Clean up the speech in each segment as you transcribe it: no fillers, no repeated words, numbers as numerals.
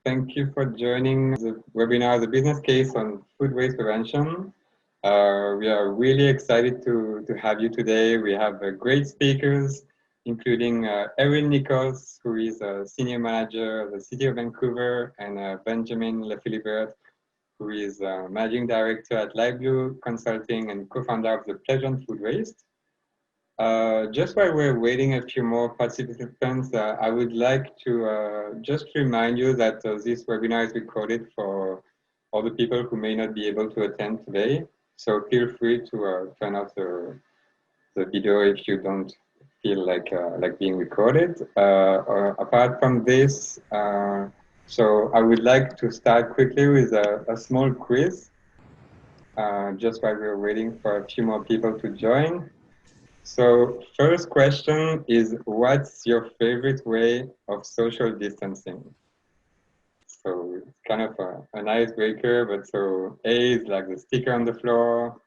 Thank you for joining the webinar, The Business Case on Food Waste Prevention. We are really excited to have you today. We have great speakers, including Erin Nichols, who is a Senior Manager of the City of Vancouver, and Benjamin Lefilibert, who is Managing Director at LiveBlue Consulting and co-founder of the Pleasant Food Waste. Just while we're waiting a few more participants, I would like to just remind you that this webinar is recorded for all the people who may not be able to attend today. So feel free to turn off the video if you don't feel like being recorded. Apart from this, so I would like to start quickly with a small quiz, just while we're waiting for a few more people to join. So first question is, what's your favorite way of social distancing? So it's kind of an icebreaker, but so A is like the sticker on the floor,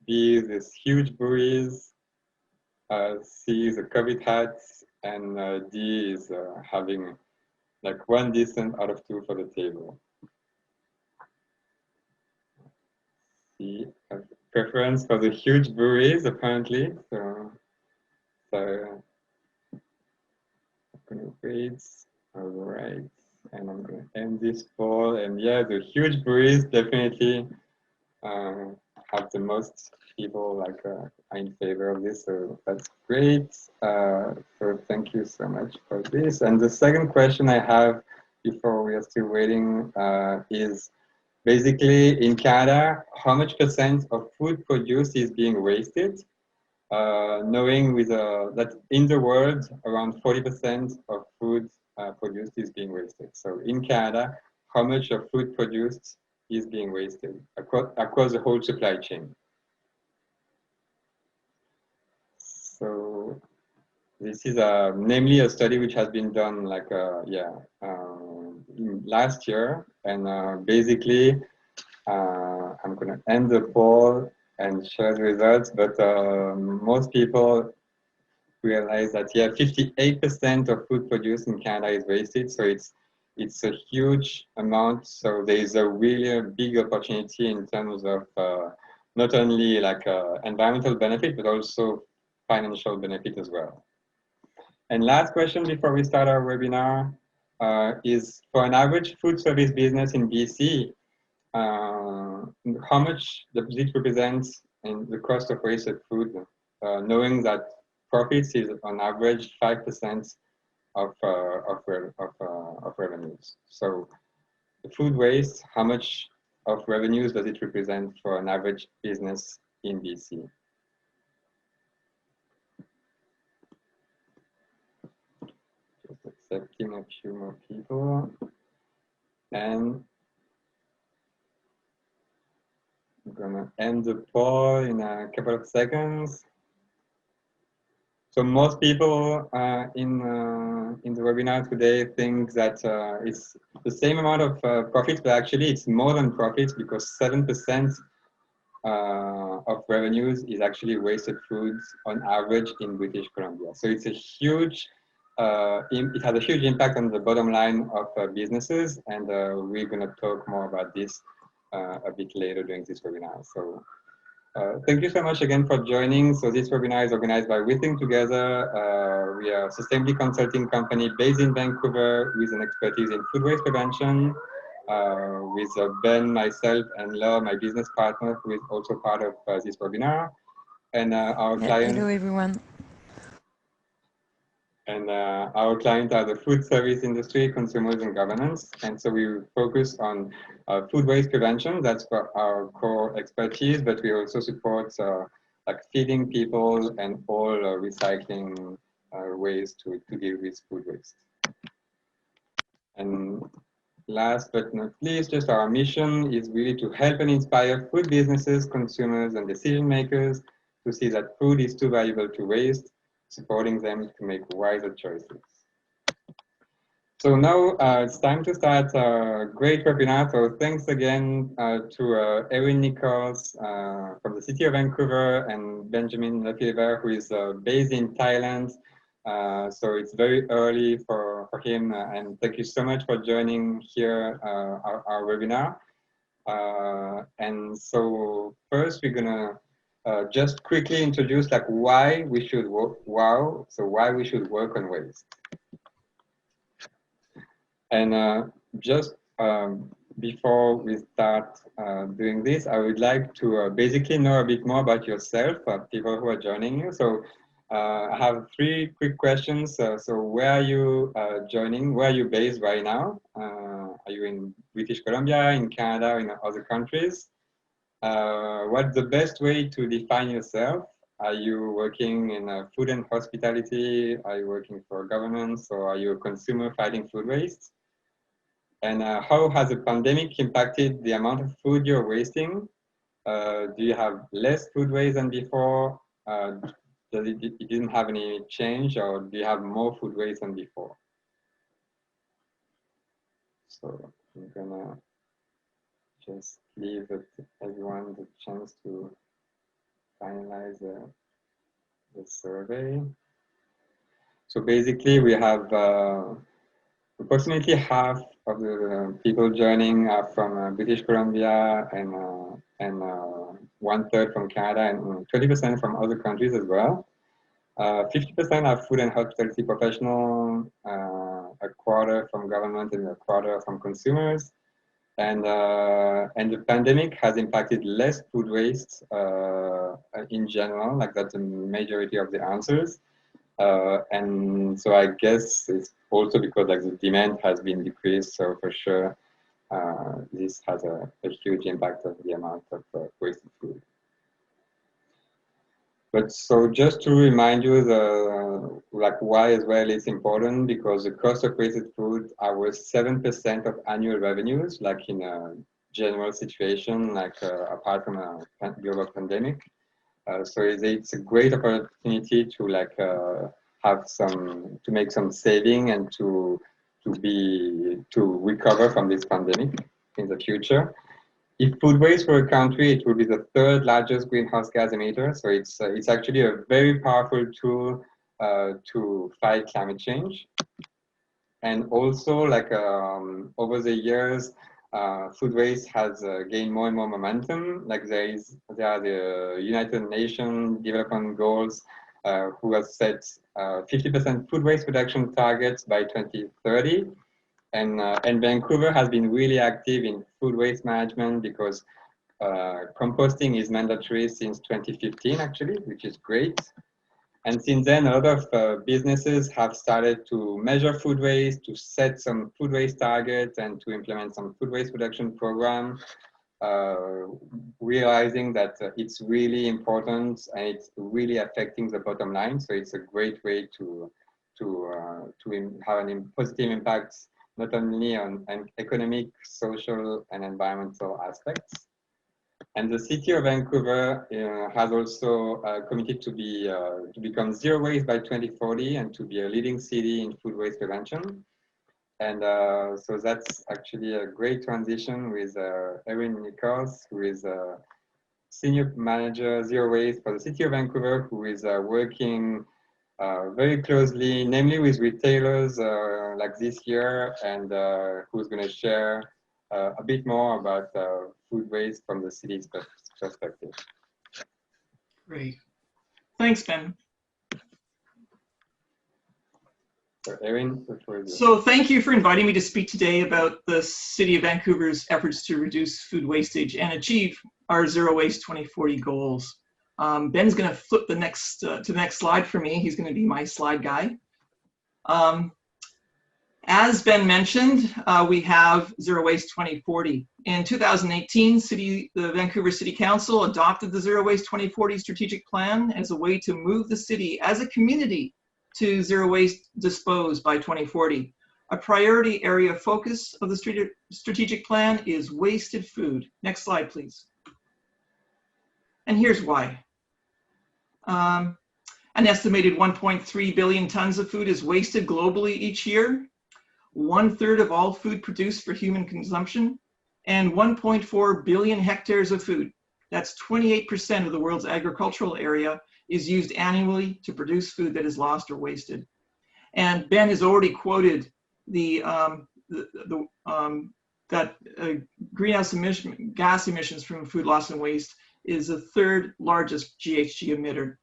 B is this huge buoys, C is the COVID hats, and D is having like one distance out of two for the table. C, a preference for the huge buoys apparently, so I'm gonna wait. All right, and I'm gonna end this poll. And yeah, the huge buoys definitely have the most people like are in favor of this, so that's great. So thank you so much for this. And the second question I have before we are still waiting is basically in Canada, how much % of food produced is being wasted? Knowing with that in the world, around 40% of food produced is being wasted. So in Canada, how much of food produced is being wasted across the whole supply chain? So this is namely a study which has been done like last year, and basically I'm gonna end the poll and share the results, but most people realize that 58% of food produced in Canada is wasted, so it's a huge amount. So there is a really big opportunity in terms of not only like environmental benefit, but also financial benefit as well. And last question before we start our webinar is, for an average food service business in BC, how much does it represent in the cost of wasted food, knowing that profits is on average 5% of revenues. So the food waste, how much of revenues does it represent for an average business in BC? Just accepting a few more people. And I'm gonna end the poll in a couple of seconds. So most people in the webinar today think that it's the same amount of profits, but actually it's more than profits, because 7% of revenues is actually wasted foods on average in British Columbia. So it's a huge, it has a huge impact on the bottom line of businesses, and we're gonna talk more about this a bit later during this webinar. So. Thank you so much again for joining. So this webinar is organized by Rethink2gether. We are a sustainability consulting company based in Vancouver with an expertise in food waste prevention, with Ben, myself, and Laura, my business partner, who is also part of this webinar. And our client. Hello, everyone. And our clients are the food service industry, consumers, and governance. And so we focus on food waste prevention. That's for our core expertise, but we also support like feeding people and all recycling ways to deal with food waste. And last but not least, just our mission is really to help and inspire food businesses, consumers, and decision makers to see that food is too valuable to waste, supporting them to make wiser choices. So now it's time to start a great webinar. So thanks again to Erin Nichols from the City of Vancouver, and Benjamin Lefilibert, who is based in Thailand, So it's very early for him, and thank you so much for joining here our webinar. And so first we're gonna just quickly introduce like why we should work, why we should work on waste. And just before we start doing this, I would like to basically know a bit more about yourself, people who are joining you. So I have 3 quick questions. So where are you joining? Where are you based right now? Are you in British Columbia, in Canada, or in other countries? What's the best way to define yourself? Are you working in food and hospitality? Are you working for governments, or are you a consumer fighting food waste? And how has the pandemic impacted the amount of food you're wasting? Do you have less food waste than before? It didn't have any change, or do you have more food waste than before? So I'm gonna just leave everyone the chance to finalize the survey. So basically we have approximately half of the people joining are from British Columbia, and 1/3 from Canada, and 20% from other countries as well. 50% are food and hospitality professional, a quarter from government, and a quarter from consumers. And the pandemic has impacted less food waste in general, like that's the majority of the answers. And so I guess it's also because like the demand has been decreased, so for sure this has a huge impact on the amount of wasted food. But so just to remind you, like why as well it's important, because the cost of wasted food are worth 7% of annual revenues, like in a general situation, like apart from a global pandemic. So it's a great opportunity to like to make some saving and to recover from this pandemic in the future. If food waste for a country, it will be the 3rd largest greenhouse gas emitter. So it's actually a very powerful tool to fight climate change. And also, like over the years, food waste has gained more and more momentum. Like there are the United Nations Development Goals who have set 50% food waste reduction targets by 2030. And Vancouver has been really active in food waste management, because composting is mandatory since 2015, actually, which is great. And since then, a lot of businesses have started to measure food waste, to set some food waste targets, and to implement some food waste reduction program, realizing that it's really important and it's really affecting the bottom line. So it's a great way to have a positive impact, not only on economic, social, and environmental aspects. And the city of Vancouver has also committed to become zero waste by 2040 and to be a leading city in food waste prevention. And so that's actually a great transition with Erin Nichols, who is a Senior Manager Zero Waste for the City of Vancouver, who is working very closely, namely with retailers like this year, and who's going to share a bit more about food waste from the city's perspective. Great. Thanks, Ben. So, Erin, so thank you for inviting me to speak today about the City of Vancouver's efforts to reduce food wastage and achieve our Zero Waste 2040 goals. Ben's going to flip to the next slide for me. He's going to be my slide guy. As Ben mentioned, we have Zero Waste 2040. In 2018, the Vancouver City Council adopted the Zero Waste 2040 strategic plan as a way to move the city as a community to zero waste disposed by 2040. A priority area of focus of the strategic plan is wasted food. Next slide, please. And here's why. An estimated 1.3 billion tons of food is wasted globally each year. 1/3 of all food produced for human consumption, and 1.4 billion hectares of food, that's 28% of the world's agricultural area, is used annually to produce food that is lost or wasted. And Ben has already quoted that greenhouse gas emissions from food loss and waste is the third largest GHG emitter.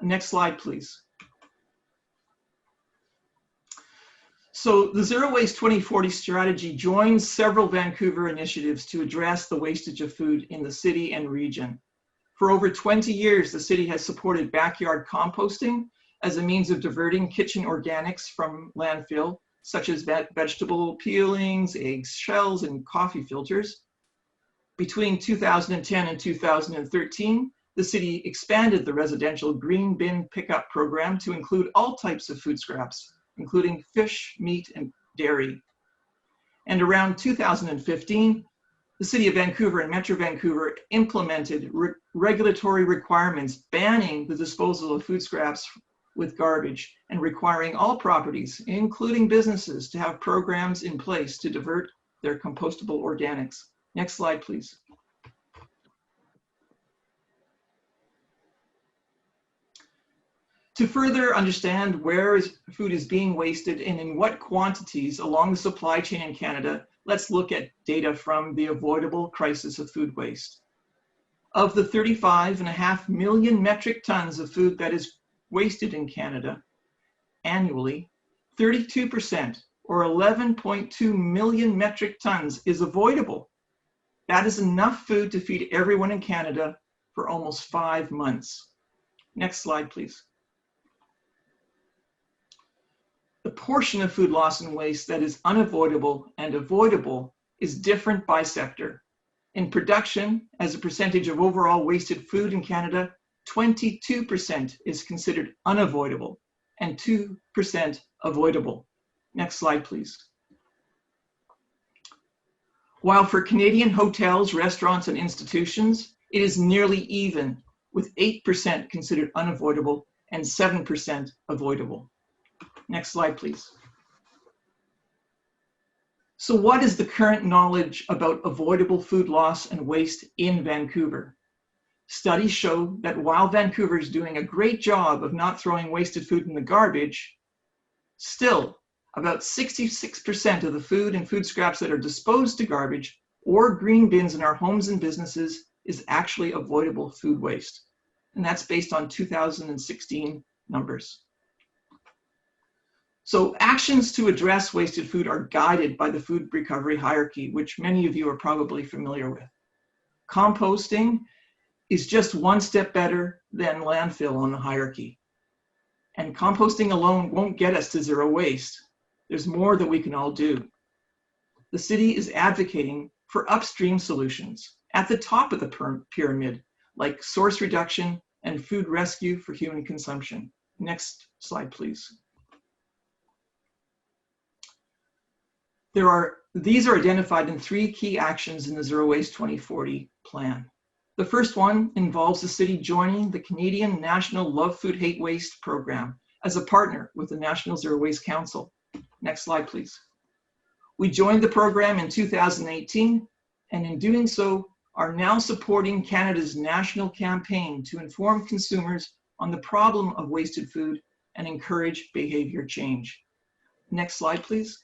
Next slide, please. So the Zero Waste 2040 strategy joins several Vancouver initiatives to address the wastage of food in the city and region. For over 20 years, the city has supported backyard composting as a means of diverting kitchen organics from landfill, such as vegetable peelings, eggs, shells, and coffee filters. Between 2010 and 2013, the city expanded the residential green bin pickup program to include all types of food scraps, including fish, meat, and dairy. And around 2015, the City of Vancouver and Metro Vancouver implemented regulatory requirements banning the disposal of food scraps with garbage and requiring all properties, including businesses, to have programs in place to divert their compostable organics. Next slide, please. To further understand where food is being wasted and in what quantities along the supply chain in Canada, let's look at data from the Avoidable Crisis of Food Waste. Of the 35.5 million metric tons of food that is wasted in Canada annually, 32%, or 11.2 million metric tons, is avoidable. That is enough food to feed everyone in Canada for almost 5 months. Next slide, please. The portion of food loss and waste that is unavoidable and avoidable is different by sector. In production, as a percentage of overall wasted food in Canada, 22% is considered unavoidable and 2% avoidable. Next slide, please. While for Canadian hotels, restaurants, and institutions, it is nearly even, with 8% considered unavoidable and 7% avoidable. Next slide, please. So what is the current knowledge about avoidable food loss and waste in Vancouver? Studies show that while Vancouver is doing a great job of not throwing wasted food in the garbage, still about 66% of the food and food scraps that are disposed to garbage or green bins in our homes and businesses is actually avoidable food waste. And that's based on 2016 numbers. So actions to address wasted food are guided by the food recovery hierarchy, which many of you are probably familiar with. Composting is just one step better than landfill on the hierarchy. And composting alone won't get us to zero waste. There's more that we can all do. The city is advocating for upstream solutions at the top of the pyramid, like source reduction and food rescue for human consumption. Next slide, please. These are identified in 3 key actions in the Zero Waste 2040 plan. The first one involves the city joining the Canadian National Love Food Hate Waste program as a partner with the National Zero Waste Council. Next slide, please. We joined the program in 2018, and in doing so, are now supporting Canada's national campaign to inform consumers on the problem of wasted food and encourage behavior change. Next slide, please.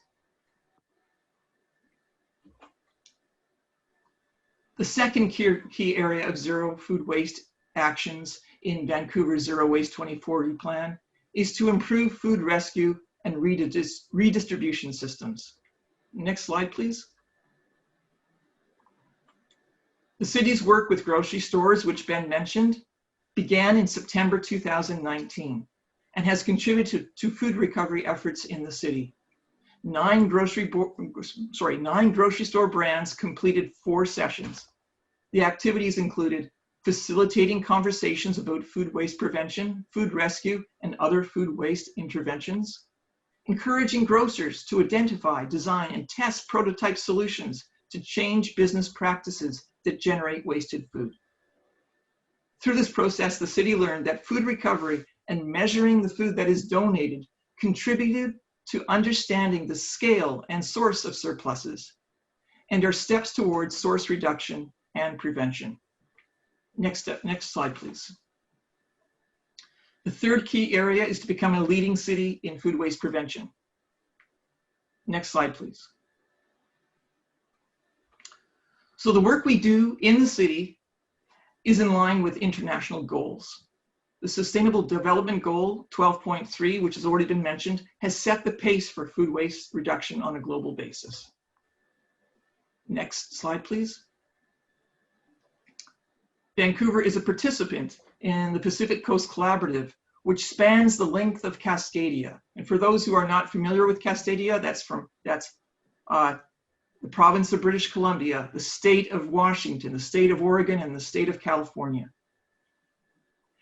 The second key area of zero food waste actions in Vancouver's Zero Waste 2040 plan is to improve food rescue and redistribution systems. Next slide, please. The city's work with grocery stores, which Ben mentioned, began in September 2019 and has contributed to food recovery efforts in the city. 9 grocery store brands completed 4 sessions. The activities included facilitating conversations about food waste prevention, food rescue, and other food waste interventions, encouraging grocers to identify, design, and test prototype solutions to change business practices that generate wasted food. Through this process, the city learned that food recovery and measuring the food that is donated contributed to understanding the scale and source of surpluses, and are steps towards source reduction and prevention. Next slide, please. The third key area is to become a leading city in food waste prevention. Next slide, please. So the work we do in the city is in line with international goals. The Sustainable Development Goal 12.3, which has already been mentioned, has set the pace for food waste reduction on a global basis. Next slide, please. Vancouver is a participant in the Pacific Coast Collaborative, which spans the length of Cascadia. And for those who are not familiar with Cascadia, that's the province of British Columbia, the state of Washington, the state of Oregon, and the state of California.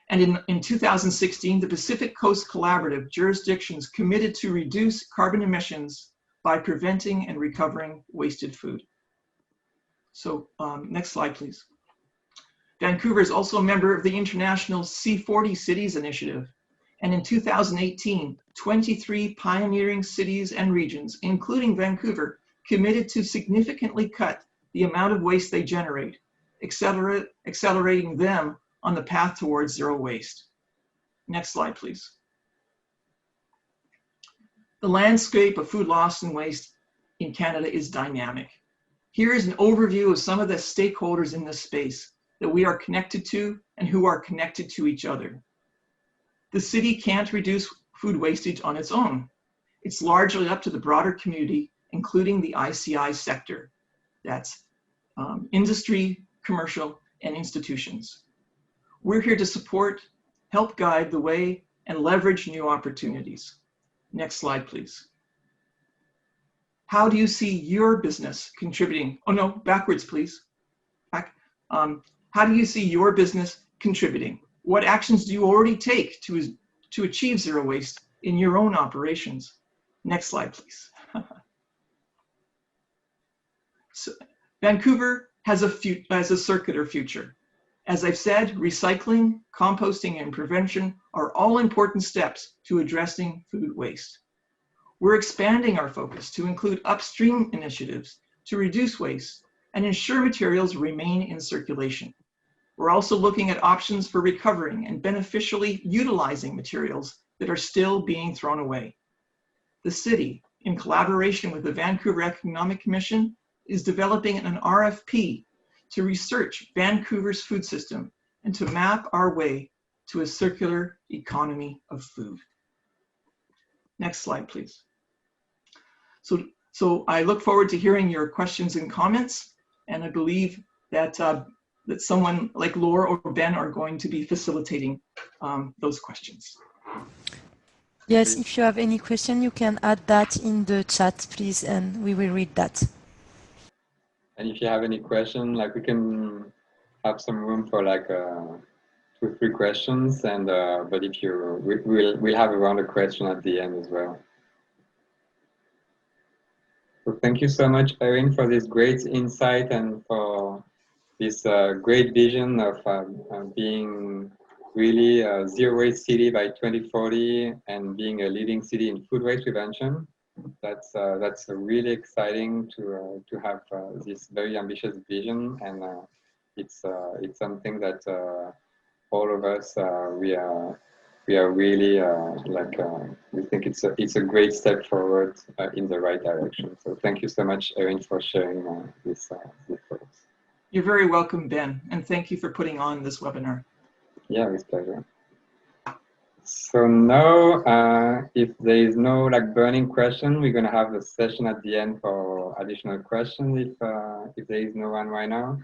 And in 2016, the Pacific Coast Collaborative jurisdictions committed to reduce carbon emissions by preventing and recovering wasted food. So next slide, please. Vancouver is also a member of the International C40 Cities Initiative. And in 2018, 23 pioneering cities and regions, including Vancouver, committed to significantly cut the amount of waste they generate, accelerating them on the path towards zero waste. Next slide, please. The landscape of food loss and waste in Canada is dynamic. Here is an overview of some of the stakeholders in this space that we are connected to and who are connected to each other. The city can't reduce food wastage on its own. It's largely up to the broader community, including the ICI sector. That's industry, commercial, and institutions. We're here to support, help guide the way, and leverage new opportunities. Next slide, please. How do you see your business contributing? Oh no, backwards, please. Back. How do you see your business contributing? What actions do you already take to achieve zero waste in your own operations? Next slide, please. So, Vancouver has a circular future. As I've said, recycling, composting, and prevention are all important steps to addressing food waste. We're expanding our focus to include upstream initiatives to reduce waste and ensure materials remain in circulation. We're also looking at options for recovering and beneficially utilizing materials that are still being thrown away. The city, in collaboration with the Vancouver Economic Commission, is developing an RFP to research Vancouver's food system and to map our way to a circular economy of food. Next slide, please. So I look forward to hearing your questions and comments, and I believe that, that someone like Laura or Ben are going to be facilitating those questions. Yes, if you have any question, you can add that in the chat, please, and we will read that. And if you have any question, like we can have some room for like 2 or 3 questions, and but if you we'll have a round of questions at the end as well. So thank you so much, Erin, for this great insight and for this great vision of being really a zero waste city by 2040 and being a leading city in food waste prevention. That's really exciting to have this very ambitious vision, and it's something that all of us we are really we think it's a great step forward in the right direction. So thank you so much, Erin, for sharing this thoughts. You're very welcome, Ben, and thank you for putting on this webinar. Yeah, with pleasure. So now, if there is no like burning question, we're gonna have a session at the end for additional questions. If there is no one right now,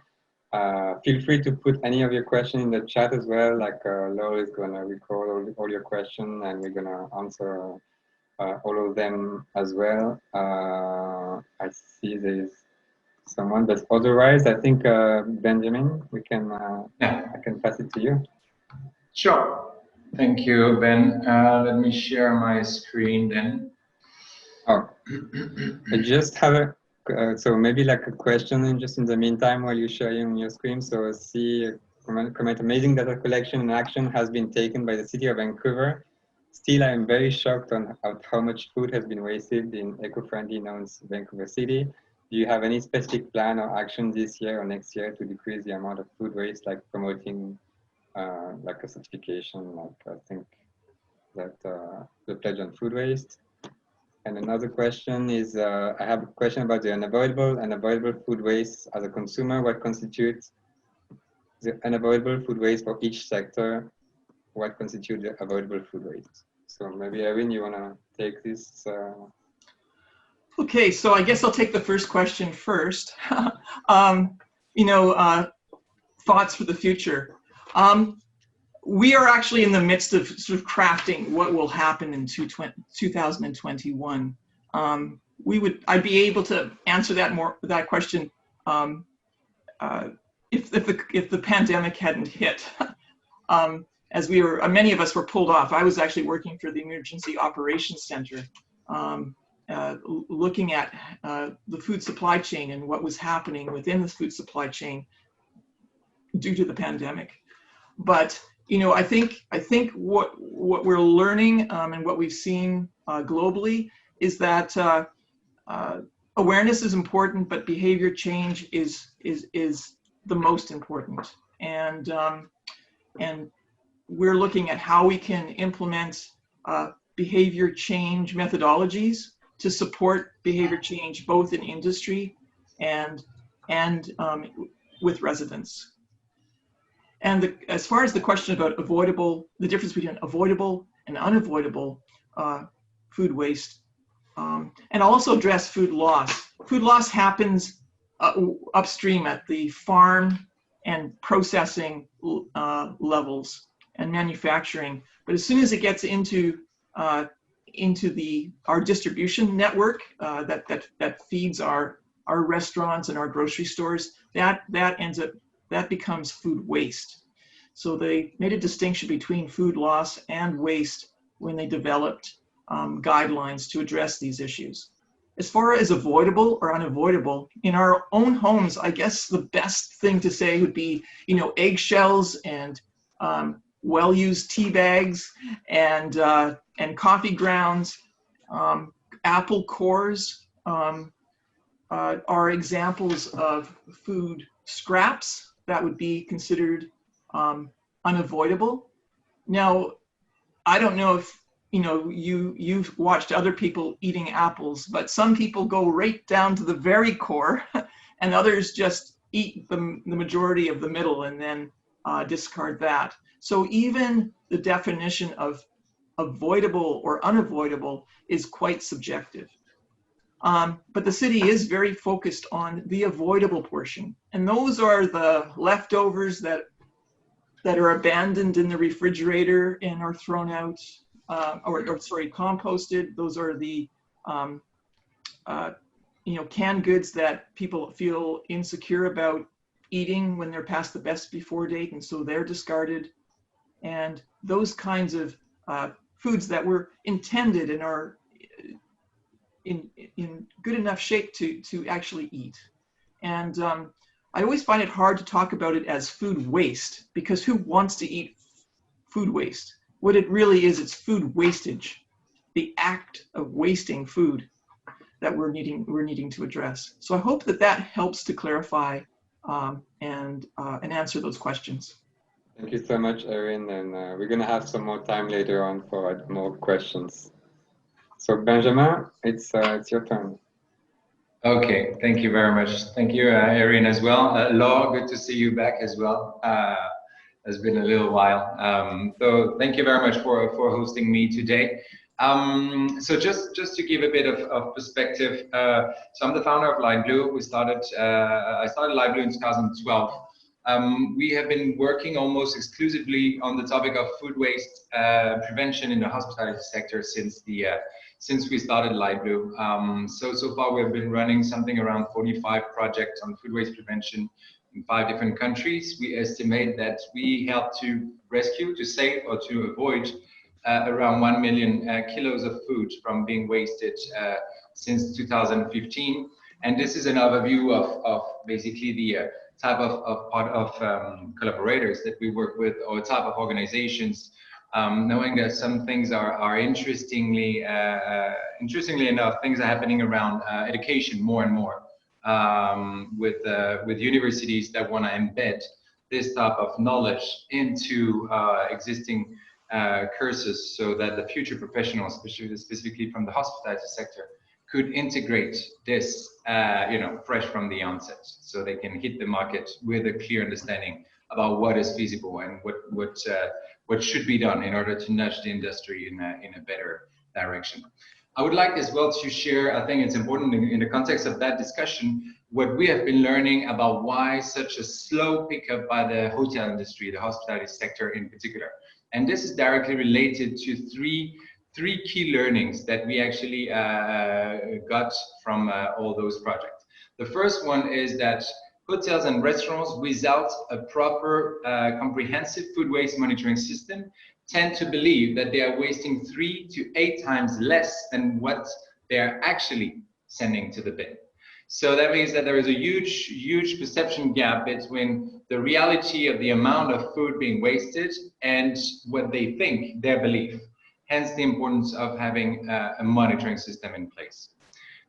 feel free to put any of your questions in the chat as well. Like Laura is gonna record all your questions, and we're gonna answer all of them as well. I see there's someone, but otherwise, I think Benjamin, we can I can pass it to you. Sure. Thank you, Ben. Let me share my screen then. Oh, I just have a, so maybe like a question just in the meantime while you're sharing your screen. So I see a comment, amazing data collection and action has been taken by the city of Vancouver. Still, I am very shocked on how much food has been wasted in eco-friendly known Vancouver City. Do you have any specific plan or action this year or next year to decrease the amount of food waste, like promoting like a certification, like I think that the pledge on food waste. And another question is, I have a question about the unavoidable food waste as a consumer. What constitutes the unavoidable food waste for each sector? What constitutes the avoidable food waste? So maybe Erin, you want to take this? Okay, so I guess I'll take the first question first. Thoughts for the future. We are actually in the midst of sort of crafting what will happen in 2021. I'd be able to answer that question if the pandemic hadn't hit. As many of us were pulled off. I was actually working for the Emergency Operations Center, looking at the food supply chain and what was happening within the food supply chain due to the pandemic. But I think what we're learning and what we've seen globally is that awareness is important, but behavior change is the most important. And we're looking at how we can implement behavior change methodologies to support behavior change both in industry and with residents. And as far as the question about the difference between avoidable and unavoidable food waste, and also address food loss. Food loss happens upstream at the farm and processing levels and manufacturing. But as soon as it gets into our distribution network that feeds our restaurants and our grocery stores, that becomes food waste. So they made a distinction between food loss and waste when they developed guidelines to address these issues. As far as avoidable or unavoidable, in our own homes, I guess the best thing to say would be, eggshells and well-used tea bags and coffee grounds, apple cores are examples of food scraps that would be considered unavoidable. Now, I don't know if you've watched other people eating apples, but some people go right down to the very core and others just eat the majority of the middle and then discard that. So even the definition of avoidable or unavoidable is quite subjective. But the city is very focused on the avoidable portion. And those are the leftovers that are abandoned in the refrigerator and are thrown out, composted. Those are the canned goods that people feel insecure about eating when they're past the best before date, and so they're discarded. And those kinds of foods that were intended and are in good enough shape to actually eat. And I always find it hard to talk about it as food waste, because who wants to eat food waste? What it really is, it's food wastage, the act of wasting food that we're needing to address. So I hope that helps to clarify and answer those questions. Thank you so much, Erin, and we're going to have some more time later on for more questions. So Benjamin, it's your turn. Okay, thank you very much. Thank you, Erin, as well. Laure, good to see you back as well. It's been a little while. So thank you very much for hosting me today. So just to give a bit of perspective, so I'm the founder of Light Blue. I started Light Blue in 2012. We have been working almost exclusively on the topic of food waste prevention in the hospitality sector since we started Light Blue. So far we've been running something around 45 projects on food waste prevention in 5 different countries. We estimate that we help to rescue, to save, or to avoid around 1 million kilos of food from being wasted since 2015. And this is an overview of basically the type of collaborators that we work with, or type of organizations, knowing that some things are interestingly enough, things are happening around education more and more, with universities that want to embed this type of knowledge into existing courses so that the future professionals, specifically from the hospitality sector, could integrate this, fresh from the onset, so they can hit the market with a clear understanding about what is feasible and what should be done in order to nudge the industry in a better direction. I would like as well to share, I think it's important in the context of that discussion, what we have been learning about why such a slow pickup by the hotel industry, the hospitality sector in particular. And this is directly related to three key learnings that we actually got from all those projects. The first one is that hotels and restaurants without a proper comprehensive food waste monitoring system tend to believe that they are wasting 3 to 8 times less than what they're actually sending to the bin. So that means that there is a huge perception gap between the reality of the amount of food being wasted and what they think, their belief. Hence the importance of having a monitoring system in place.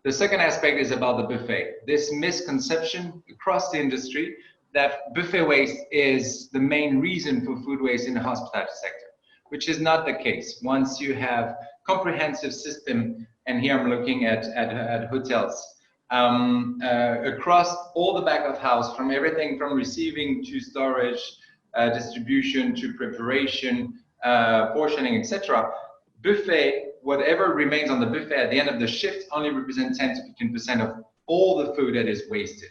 The second aspect is about the buffet. This misconception across the industry that buffet waste is the main reason for food waste in the hospitality sector, which is not the case. Once you have comprehensive system, and here I'm looking at hotels, across all the back of house, from everything from receiving to storage, distribution to preparation, portioning, etc. Buffet, whatever remains on the buffet at the end of the shift, only represents 10 to 15% of all the food that is wasted.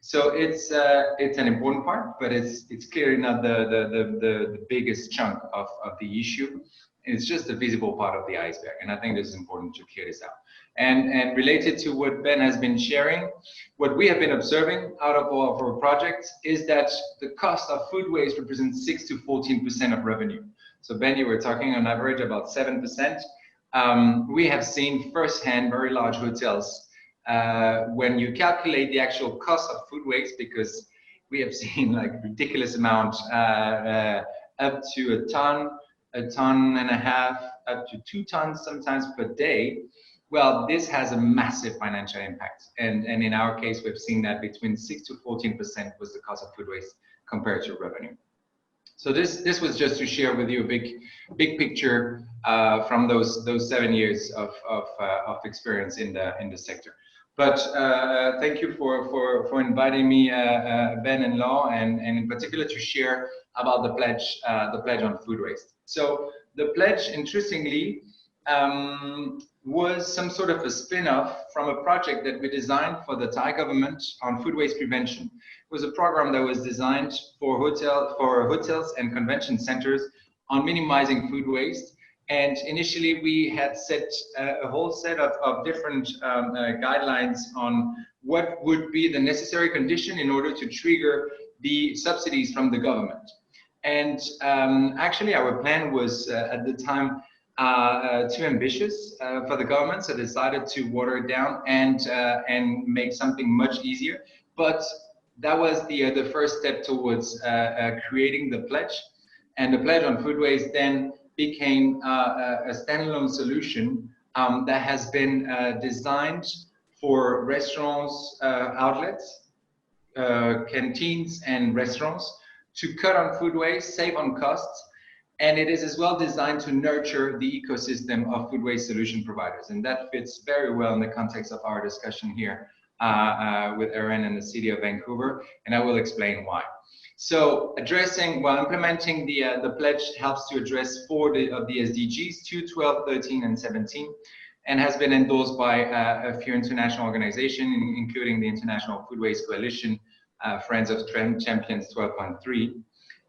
So it's an important part, but it's clearly not the biggest chunk of the issue. It's just the visible part of the iceberg, and I think this is important to clear this out. And related to what Ben has been sharing, what we have been observing out of all of our projects is that the cost of food waste represents 6 to 14% of revenue. So Ben, you were talking on average about 7%. We have seen firsthand very large hotels, when you calculate the actual cost of food waste, because we have seen like ridiculous amounts, up to a ton and a half, up to 2 tons sometimes per day. Well, this has a massive financial impact. And in our case, we've seen that between 6 to 14% was the cost of food waste compared to revenue. So this was just to share with you a big picture from those 7 years of experience in the sector. But thank you for inviting me, Ben and Law, and in particular to share about the pledge on food waste. So the pledge, interestingly, was some sort of a spin-off from a project that we designed for the Thai government on food waste prevention. It was a program that was designed for hotels and convention centers on minimizing food waste. And initially we had set a whole set of different guidelines on what would be the necessary condition in order to trigger the subsidies from the government. And actually our plan was at the time too ambitious for the government, so decided to water it down and make something much easier. But that was the first step towards creating the pledge. And the pledge on food waste then became a standalone solution that has been designed for restaurants, outlets, canteens and restaurants to cut on food waste, save on costs. And it is as well designed to nurture the ecosystem of food waste solution providers. And that fits very well in the context of our discussion here with Erin and the city of Vancouver. And I will explain why. So implementing the pledge helps to address 4 of the SDGs, 2, 12, 13, and 17, and has been endorsed by a few international organizations, including the International Food Waste Coalition, Friends of Champions 12.3.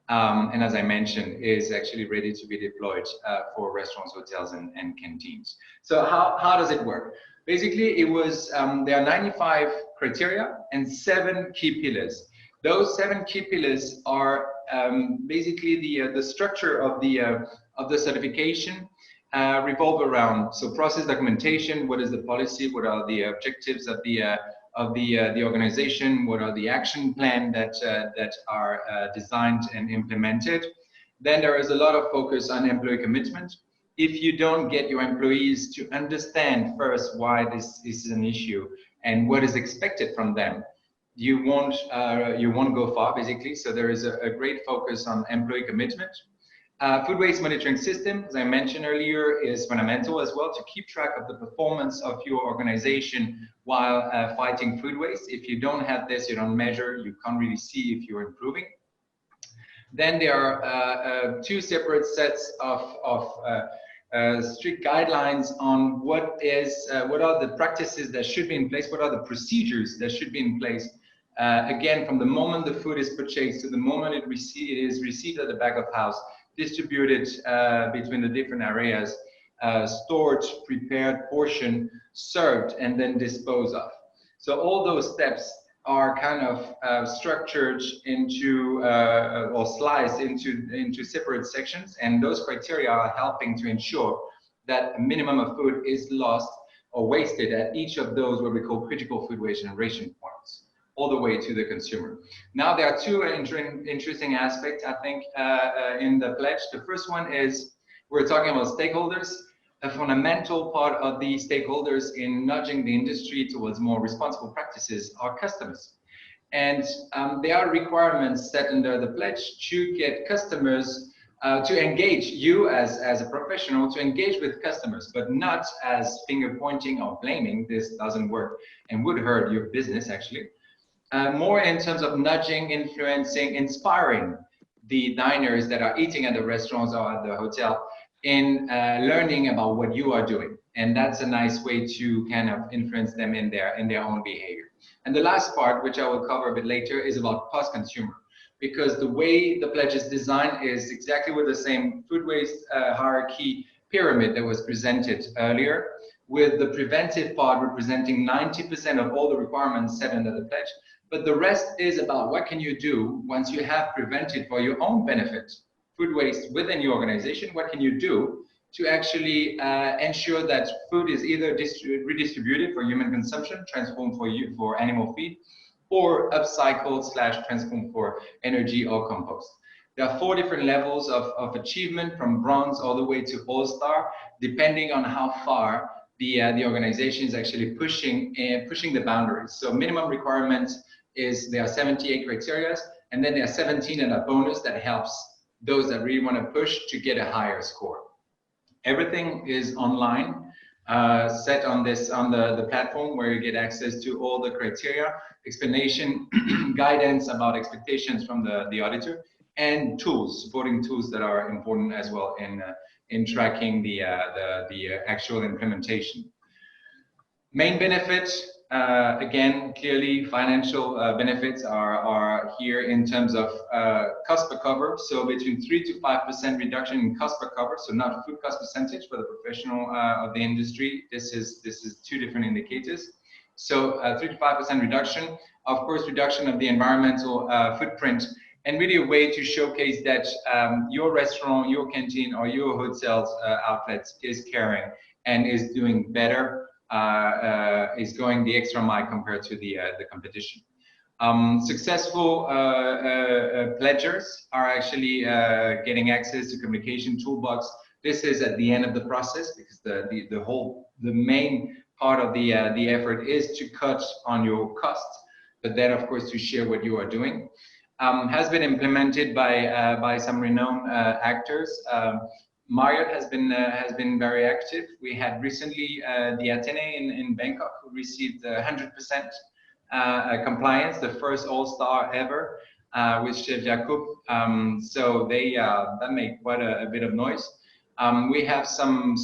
And as I mentioned, is actually ready to be deployed for restaurants, hotels, and canteens. So how does it work? Basically, it was there are 95 criteria and 7 key pillars. Those 7 key pillars are basically the structure of the certification revolve around process documentation. What is the policy? What are the objectives of the organization? What are the action plan that are designed and implemented? Then there is a lot of focus on employee commitment. If you don't get your employees to understand first why this is an issue and what is expected from them, you won't go far, basically. So there is a great focus on employee commitment. Food waste monitoring system, as I mentioned earlier, is fundamental as well to keep track of the performance of your organization while fighting food waste. If you don't have this, you don't measure, you can't really see if you're improving. Then there are two separate sets of strict guidelines on what are the practices that should be in place, what are the procedures that should be in place. Again, from the moment the food is purchased to the moment it is received at the back of house, distributed between the different areas, stored, prepared, portioned, served, and then disposed of. So all those steps are kind of structured into or sliced into separate sections, and those criteria are helping to ensure that a minimum of food is lost or wasted at each of those what we call critical food waste generation points, all the way to the consumer. Now, there are two interesting aspects, I think, in the pledge. The first one is we're talking about stakeholders. A fundamental part of the stakeholders in nudging the industry towards more responsible practices are customers. And there are requirements set under the pledge to get customers to engage you as a professional, to engage with customers, but not as finger pointing or blaming. This doesn't work and would hurt your business, actually. More in terms of nudging, influencing, inspiring the diners that are eating at the restaurants or at the hotel in learning about what you are doing. And that's a nice way to kind of influence them in their own behavior. And the last part, which I will cover a bit later, is about post-consumer, because the way the pledge is designed is exactly with the same food waste hierarchy pyramid that was presented earlier, with the preventive part representing 90% of all the requirements set under the pledge. But the rest is about what can you do once you have prevented for your own benefit food waste within your organization. What can you do to actually ensure that food is either redistributed for human consumption, transformed for animal feed, or upcycled / transformed for energy or compost. There are 4 different levels of achievement, from bronze all the way to all-star, depending on how far the organization is actually pushing the boundaries. So minimum requirements is there are 78 criteria, and then there are 17 and a bonus that helps those that really want to push to get a higher score. Everything is online, set on the platform, where you get access to all the criteria, explanation, guidance about expectations from the auditor, and tools, supporting tools that are important as well in tracking the actual implementation. Main benefit, again, clearly financial benefits are here in terms of cost per cover. So between 3 to 5% reduction in cost per cover. So not food cost percentage for the professional of the industry. This is 2 different indicators. So 3 to 5% reduction. Of course, reduction of the environmental footprint, and really a way to showcase that your restaurant, your canteen, or your hotel's outlets is caring and is doing better. Is going the extra mile compared to the competition. Successful pledgers are actually getting access to communication toolbox. This is at the end of the process, because the main part of the effort is to cut on your costs, but then of course to share what you are doing. Has been implemented by some renowned actors. Marriott has been very active. We had recently the Athénée in Bangkok, who received 100% compliance, the first all-star ever with Chef Jacob. So that made quite a bit of noise. We have some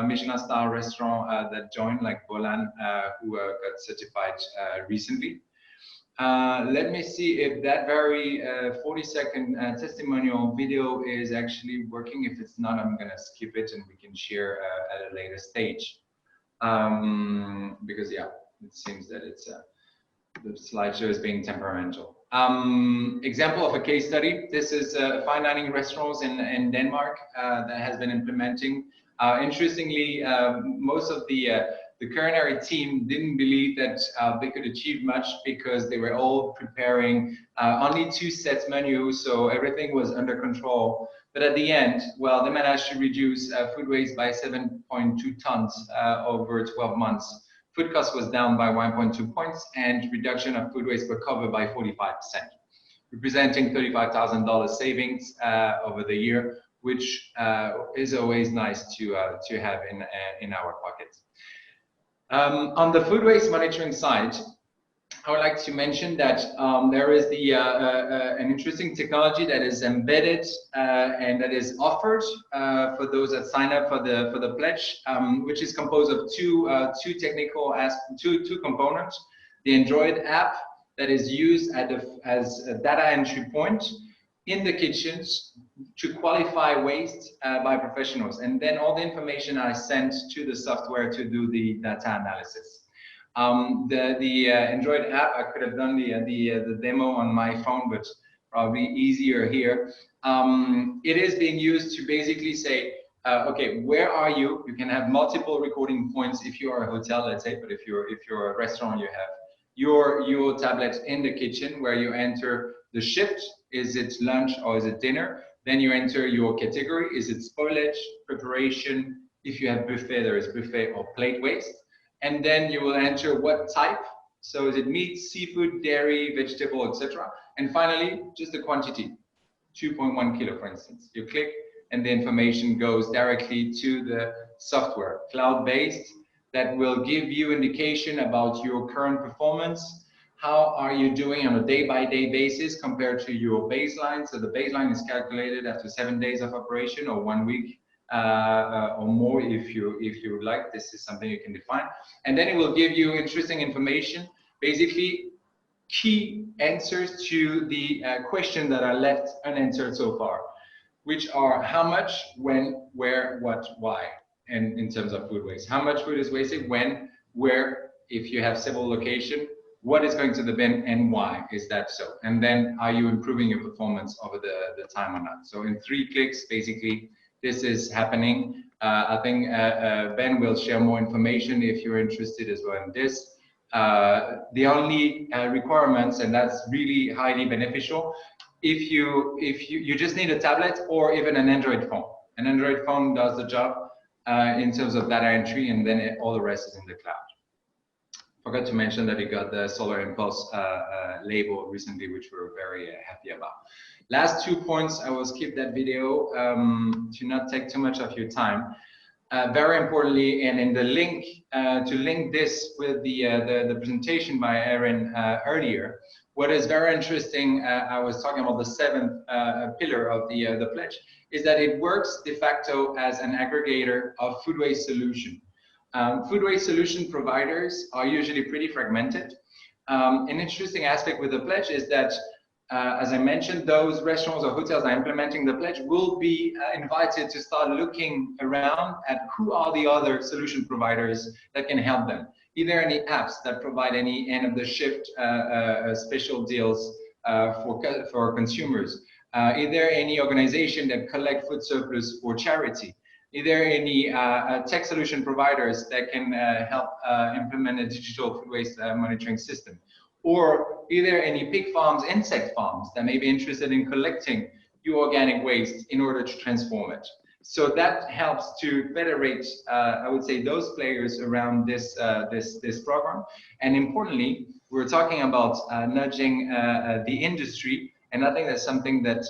Michelin star restaurant that joined, like Bolan, who got certified recently. Let me see if that very 40-second testimonial video is actually working. If it's not, I'm going to skip it and we can share at a later stage. Because, yeah, it seems that it's the slideshow is being temperamental. Example of a case study. This is fine dining restaurants in Denmark that has been implementing. Interestingly, most of the culinary team didn't believe that they could achieve much, because they were all preparing only 2 sets menus, so everything was under control. But at the end, well, they managed to reduce food waste by 7.2 tons over 12 months. Food cost was down by 1.2 points, and reduction of food waste per cover by 45%, representing $35,000 savings over the year, which is always nice to have in our pockets. On the food waste monitoring side, I would like to mention that there is an interesting technology that is embedded and that is offered for those that sign up for the pledge, which is composed of two components: the Android app that is used as a data entry point in the kitchens to qualify waste by professionals, and then all the information are sent to the software to do the data analysis. The Android app, I could have done the demo on my phone, but probably easier here. It is being used to basically say, okay, where are you? You can have multiple recording points if you are a hotel, let's say, but if you're a restaurant, you have your tablet in the kitchen where you enter the shift. Is it lunch or is it dinner? Then you enter your category. Is it spoilage, preparation? If you have buffet, there is buffet or plate waste. And then you will enter what type. So is it meat, seafood, dairy, vegetable, etc. And finally, just the quantity, 2.1 kilo, for instance. You click and the information goes directly to the software, cloud-based, that will give you indication about your current performance. How are you doing on a day-by-day basis compared to your baseline? So the baseline is calculated after 7 days of operation or 1 week or more if you would like. This is something you can define. And then it will give you interesting information, basically key answers to the questions that are left unanswered so far, which are how much, when, where, what, why, and in terms of food waste. How much food is wasted, when, where, if you have several locations, what is going to the bin and why is that so? And then are you improving your performance over the time or not? So in 3 clicks, basically, this is happening. I think Ben will share more information if you're interested as well in this. The only requirements, and that's really highly beneficial, if you just need a tablet or even an Android phone. An Android phone does the job in terms of data entry, and then all the rest is in the cloud. Forgot to mention that it got the Solar Impulse label recently, which we're very happy about. Last 2 points, I will skip that video to not take too much of your time. Very importantly, and in the link, to link this with the presentation by Erin earlier, what is very interesting, I was talking about the 7th pillar of the pledge, is that it works de facto as an aggregator of food waste solution. Food waste solution providers are usually pretty fragmented. An interesting aspect with the pledge is that, as I mentioned, those restaurants or hotels that are implementing the pledge will be invited to start looking around at who are the other solution providers that can help them. Either any apps that provide any end of the shift special deals for consumers. Either any organization that collect food surplus for charity. Either any tech solution providers that can help implement a digital food waste monitoring system, or either any pig farms, insect farms that may be interested in collecting your organic waste in order to transform it. So that helps to federate, I would say, those players around this program. And importantly, we're talking about nudging the industry, and I think that's something that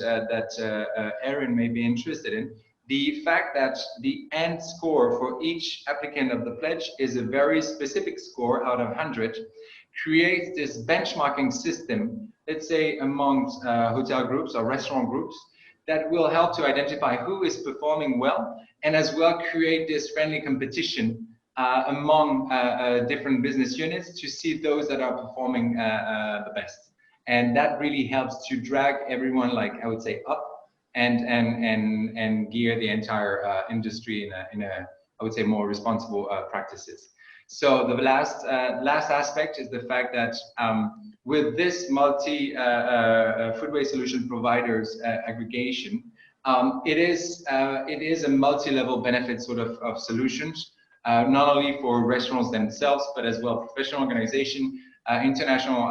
Erin may be interested in. The fact that the end score for each applicant of the pledge is a very specific score out of 100 creates this benchmarking system, let's say amongst hotel groups or restaurant groups, that will help to identify who is performing well, and as well create this friendly competition among different business units to see those that are performing the best. And that really helps to drag everyone, like I would say, up and gear the entire industry in a I would say more responsible practices. So the last aspect is the fact that with this multi food waste solution providers aggregation, it is a multi-level benefit sort of solutions, not only for restaurants themselves, but as well professional organization, international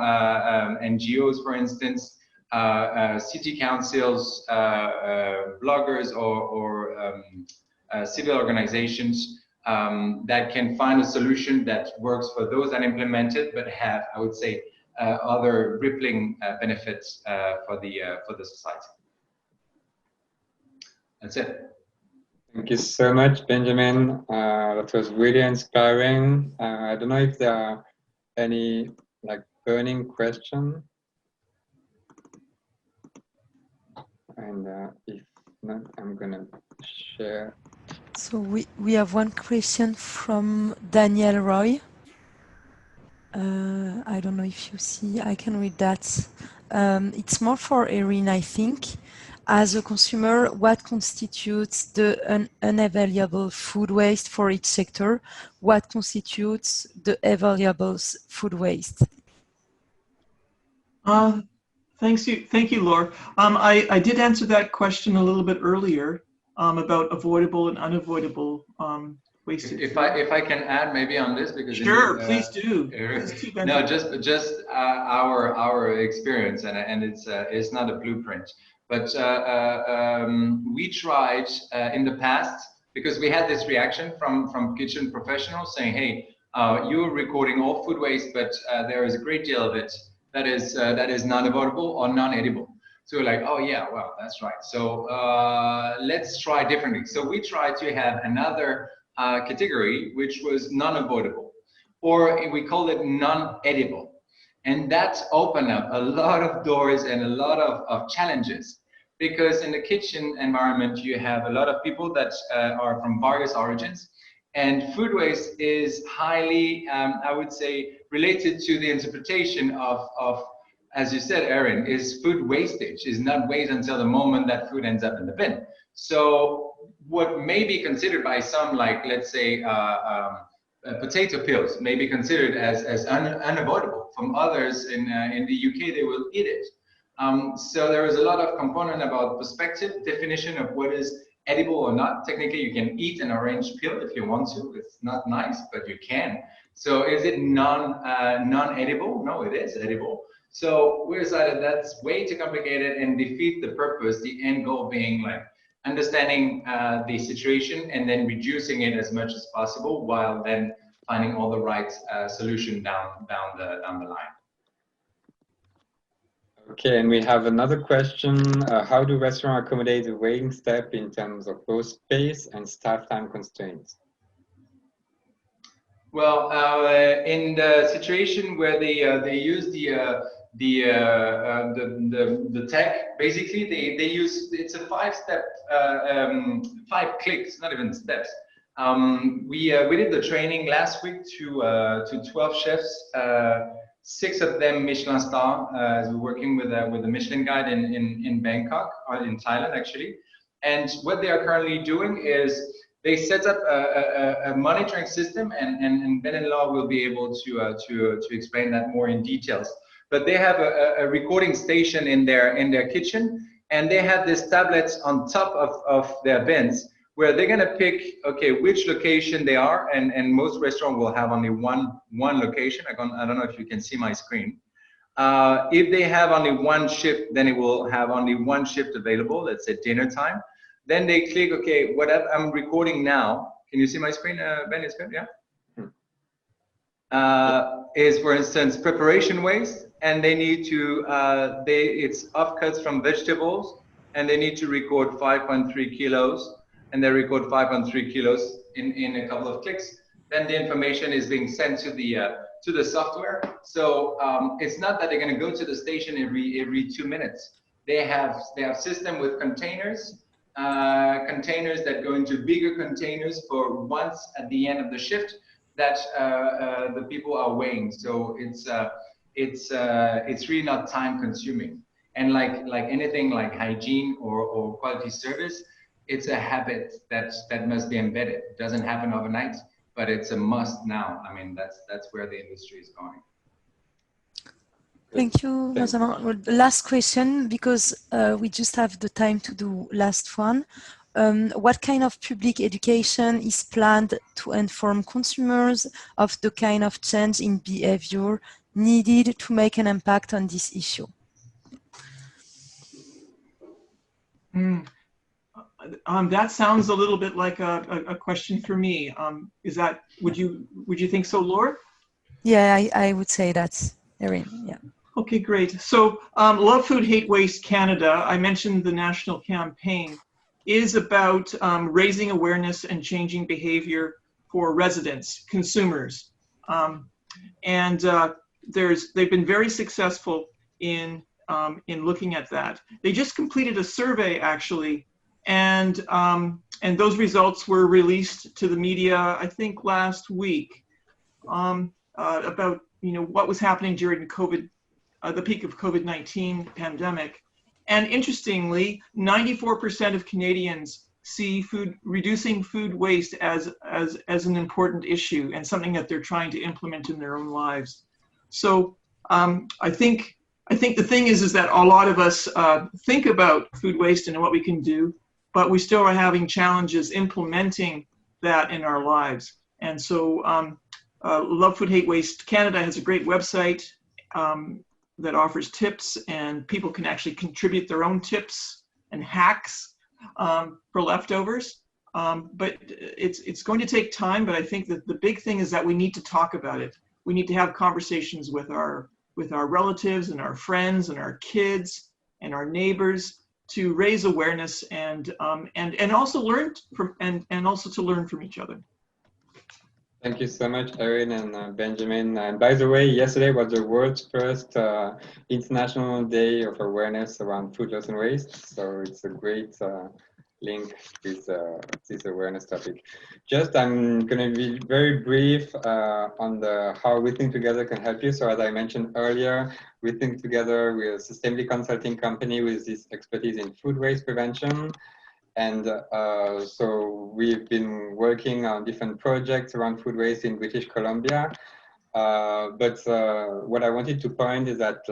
NGOs, for instance, city councils, bloggers, or civil organizations that can find a solution that works for those that implement it, but have, I would say, other rippling benefits for the society. That's it. Thank you so much, Benjamin. That was really inspiring. I don't know if there are any like burning question, and if not, I'm gonna share. So we have one question from Daniel Roy. I don't know if you see, I can read that. It's more for Erin, I think. As a consumer, what constitutes the unavailable food waste for each sector? What constitutes the available food waste? Thank you, Laura. I did answer that question a little bit earlier about avoidable and unavoidable wastage. If I can add maybe on this, because sure, indeed, please do. No, just our experience, and it's not a blueprint, but we tried in the past, because we had this reaction from kitchen professionals saying, hey, you're recording all food waste, but there is a great deal of it that is non-avoidable or non-edible. So we're like, oh yeah, well, that's right. So let's try differently. So we tried to have another category, which was non-avoidable, or we call it non-edible. And that opened up a lot of doors and a lot of challenges, because in the kitchen environment, you have a lot of people that are from various origins, and food waste is highly, I would say, related to the interpretation of, as you said, Erin, is food wastage, is not waste until the moment that food ends up in the bin. So what may be considered by some, like, let's say, potato peels may be considered as unavoidable. From others in the UK, they will eat it. So there is a lot of component about perspective, definition of what is edible or not. Technically, you can eat an orange peel if you want to. It's not nice, but you can. So is it non-edible? No, it is edible. So we decided that's way too complicated and defeat the purpose, the end goal being like understanding the situation and then reducing it as much as possible, while then finding all the right solution down the line. Okay, and we have another question. How do restaurants accommodate the weighing step in terms of both space and staff time constraints? Well, in the situation where they use the tech, basically they use, it's a 5-step, 5 clicks, not even steps. We did the training last week to 12 chefs, 6 of them Michelin star, as we're working with a Michelin guide in Bangkok, or in Thailand actually. And what they are currently doing is they set up a monitoring system, and Ben-in-law will be able to explain that more in details. But they have a recording station in their kitchen, and they have these tablets on top of their bins, where they're gonna pick, okay, which location they are, and most restaurants will have only one location. I don't know if you can see my screen. If they have only one shift, then it will have only one shift available. Let's say dinner time. Then they click, okay, what I'm recording now. Can you see my screen, Ben? It's good, yeah? Is, for instance, preparation waste, and they need to, it's offcuts from vegetables, and they need to record 5.3 kilos, and they record 5.3 kilos in a couple of clicks. Then the information is being sent to the software. So it's not that they're going to go to the station every 2 minutes. They have system with containers. Containers that go into bigger containers for once at the end of the shift that the people are weighing. So it's really not time consuming. And like anything like hygiene or quality service, it's a habit that must be embedded. It doesn't happen overnight, but it's a must now. I mean, that's where the industry is going. Thank you, Benjamin. Last question, because we just have the time to do last one. What kind of public education is planned to inform consumers of the kind of change in behavior needed to make an impact on this issue? That sounds a little bit like a question for me. Would you think so, Laura? Yeah, I would say that's Erin, yeah. Okay, great. So Love Food, Hate Waste Canada, I mentioned the national campaign. is about raising awareness and changing behavior for residents, consumers. They've been very successful in looking at that. They just completed a survey, actually, and those results were released to the media, I think, last week, about what was happening during COVID, the peak of COVID-19 pandemic. And interestingly, 94% of Canadians see reducing food waste as an important issue and something that they're trying to implement in their own lives. So I think the thing is that a lot of us think about food waste and what we can do, but we still are having challenges implementing that in our lives. And so Love Food Hate Waste Canada has a great website that offers tips, and people can actually contribute their own tips and hacks for leftovers. But it's going to take time, but I think that the big thing is that we need to talk about it. We need to have conversations with our relatives and our friends and our kids and our neighbors to raise awareness and also learn from and also to learn from each other. Thank you so much, Erin and Benjamin. And by the way, yesterday was the world's first International Day of Awareness around food loss and waste. So it's a great link with this awareness topic. Just, I'm going to be very brief on how Rethink2gether can help you. So as I mentioned earlier, Rethink2gether, we're a sustainability consulting company with this expertise in food waste prevention. And so we've been working on different projects around food waste in British Columbia. But what I wanted to point is that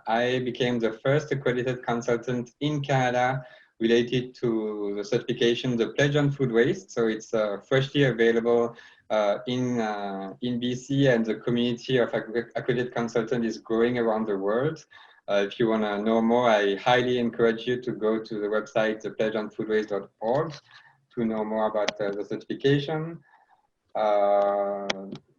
I became the first accredited consultant in Canada related to the certification, the Pledge on Food Waste. So it's freshly available in BC, and the community of accredited consultants is growing around the world. If you want to know more, I highly encourage you to go to the website, thepledgeonfoodwaste.org, to know more about the certification.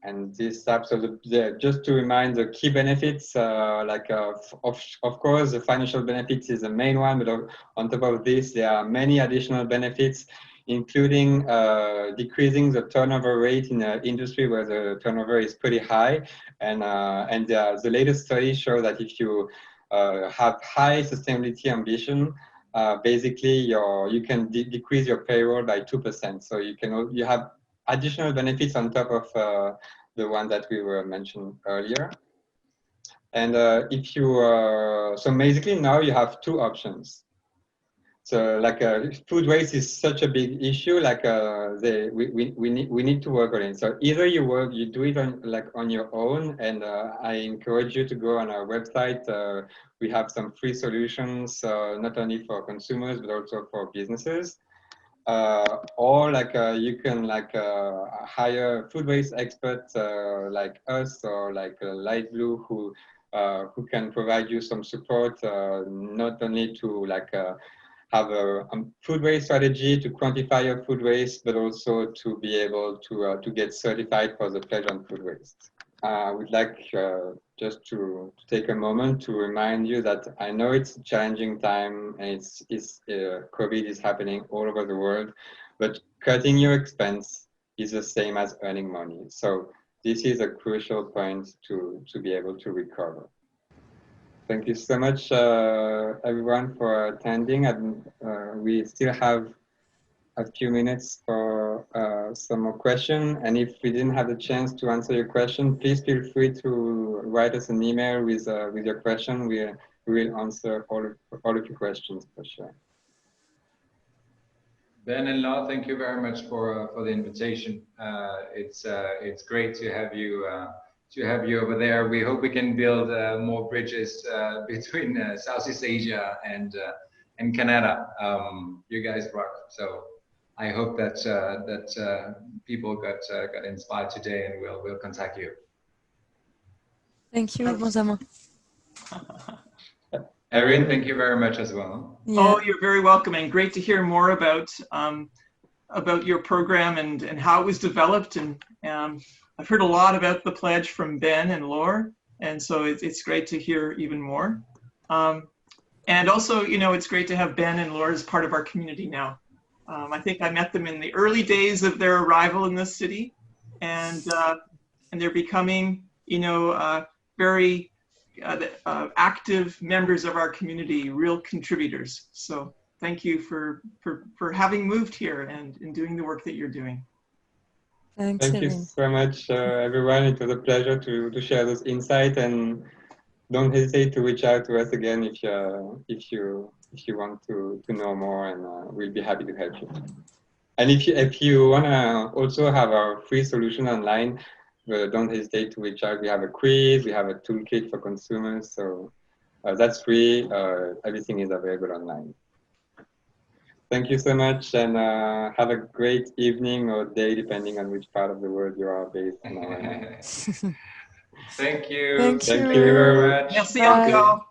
And this app, so just to remind the key benefits, of course, the financial benefits is the main one, but on top of this, there are many additional benefits, including decreasing the turnover rate in an industry where the turnover is pretty high. And the latest studies show that if you have high sustainability ambition, basically you can decrease your payroll by 2%. So you have additional benefits on top of the one that we were mentioned earlier. And if you so basically now you have two options. So food waste is such a big issue. We need to work on it. So either you do it on your own, and I encourage you to go on our website. We have some free solutions, not only for consumers but also for businesses. Or you can hire food waste experts like us or Light Blue who can provide you some support, not only to have a food waste strategy to quantify your food waste, but also to be able to get certified for the Pledge on Food Waste. I would like just to take a moment to remind you that I know it's a challenging time, and COVID is happening all over the world, but cutting your expense is the same as earning money. So this is a crucial point to be able to recover. Thank you so much, everyone, for attending. And we still have a few minutes for some more questions. And if we didn't have the chance to answer your question, please feel free to write us an email with your question. We will answer all of your questions for sure. Ben and Law, thank you very much for the invitation. It's great to have you over there. We hope we can build more bridges between Southeast Asia and Canada. You guys rock. So I hope that people got inspired today, and we'll contact you. Thank you, Benjamin. Erin, thank you very much as well. Yeah. Oh, you're very welcome, and great to hear more about your program and how it was developed. And I've heard a lot about the pledge from Ben and Laura, and so it's great to hear even more. And also, it's great to have Ben and Laura as part of our community now. I think I met them in the early days of their arrival in this city, and they're becoming, you know, very active members of our community, real contributors. So thank you for having moved here and doing the work that you're doing. Thanks, Thank you Erin. so much, everyone. It was a pleasure to share those insights, and don't hesitate to reach out to us again if you want to know more, and we'll be happy to help you. And if you wanna also have our free solution online, don't hesitate to reach out. We have a quiz, we have a toolkit for consumers, so that's free. Everything is available online. Thank you so much, and have a great evening or day, depending on which part of the world you are based on. Thank you. Thank Thank you. you very much. Merci Bye. encore.